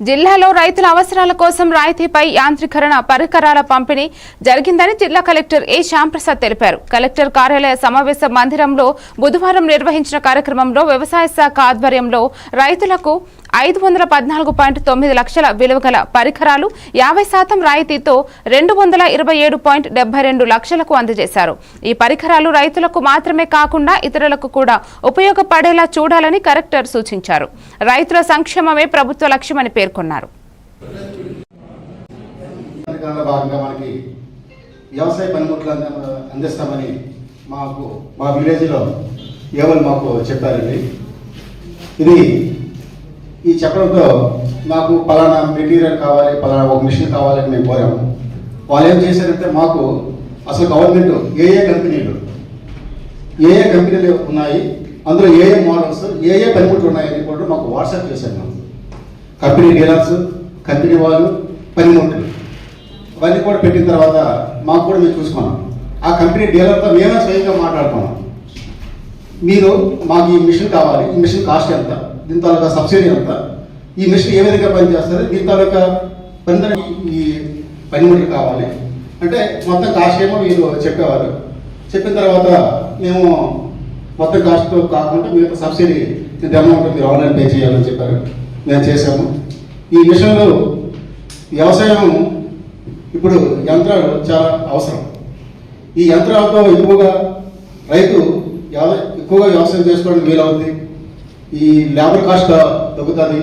జిల్లాలో రైతుల అవసరాల కోసం రాయితీపై యాంత్రీకరణ పరికరాల పంపిణీ జరిగిందని జిల్లా కలెక్టర్ ఏ శ్యాంప్రసాద్ తెలిపారు. కలెక్టర్ కార్యాలయ సమావేశ మందిరంలో బుధవారం నిర్వహించిన కార్యక్రమంలో వ్యవసాయ శాఖ ఆధ్వర్యంలో రైతులకు 514.9 లక్షల విలువ గల పరికరాలు 50% రాయితీతో 227.72 లక్షలకు అందజేశారు. ఈ పరికరాలు రైతులకు మాత్రమే కాకుండా ఇతరులకు కూడా ఉపయోగపడేలా చూడాలని కలెక్టర్ సూచించారు. రైతుల సంక్షేమమే ప్రభుత్వ లక్ష్యమని పేర్కొన్నారు. వ్యవసాయ పనిముట్లు అందిస్తామని మా విలేజ్లో ఎవరు మాకు చెప్పారండి. ఈ చెప్పడంతో నాకు పలానా మెటీరియల్ కావాలి, పలానా ఒక మిషన్ కావాలని మేము కోరాము. వాళ్ళు ఏం చేశారంటే మాకు అసలు గవర్నమెంట్ ఏ కంపెనీలు ఉన్నాయి, అందులో ఏ మోడల్స్ ఏ పనిముట్లు ఉన్నాయని కూడా మాకు వాట్సాప్ చేశారు. మాకు కంపెనీ డీలర్స్, కంపెనీ వాళ్ళు, పనిముట్లు అవన్నీ కూడా పెట్టిన తర్వాత మాకు కూడా మేము చూసుకున్నాం. ఆ కంపెనీ డీలర్తో మేమే స్వయంగా మాట్లాడుకున్నాం. మీరు మాకు ఈ మిషన్ కావాలి, ఈ మిషన్ కాస్ట్ ఎంత, దీని తాలూకా సబ్సిడీ ఎంత, ఈ మిషన్ ఏ విధంగా పనిచేస్తుంది, దీని తాలూకా ఈ పనిముట్లు కావాలి అంటే మొత్తం కాస్ట్ ఏమో వీళ్ళు చెప్పేవారు. చెప్పిన తర్వాత మేము మొత్తం కాస్ట్తో కాకుండా మిగతా సబ్సిడీ ఇంత అమౌంట్ మీరు ఆన్లైన్ పే చేయాలని చెప్పారు. మేము చేసాము. ఈ మిషన్లో వ్యవసాయం ఇప్పుడు యంత్రాలు చాలా అవసరం. ఈ యంత్రాలతో రైతు ఎక్కువగా వ్యవసాయం చేసుకోవడానికి వీలవుతుంది. ఈ లేబర్ కాస్ట్ తగ్గుతుంది.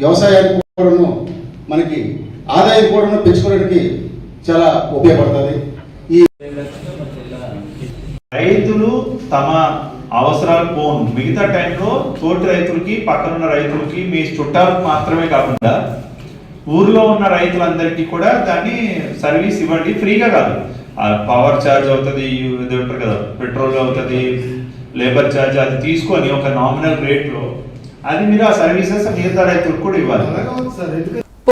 వ్యవసాయానికి కూడా మనకి ఆదాయం కూడా పెంచుకోవడానికి చాలా ఉపయోగపడుతుంది. ఈ రైతులు తమ అవసరాలు పోను మిగతా టైంలో తోటి రైతులకి, పక్కనున్న రైతులకి, మీ చుట్టాలకు మాత్రమే కాకుండా ఊర్లో ఉన్న రైతులందరికీ కూడా దాన్ని సర్వీస్ ఇవ్వండి. ఫ్రీగా కాదు, పవర్ ఛార్జ్ అవుతుంది, ఇది ఉంటారు కదా, పెట్రోల్ అవుతుంది, లేబర్ ఛార్జ్, అది తీసుకొని ఒక నామినల్ రేట్లో అది మీరు ఆ సర్వీసెస్ మిగతా రైతులకు కూడా ఇవ్వాలి.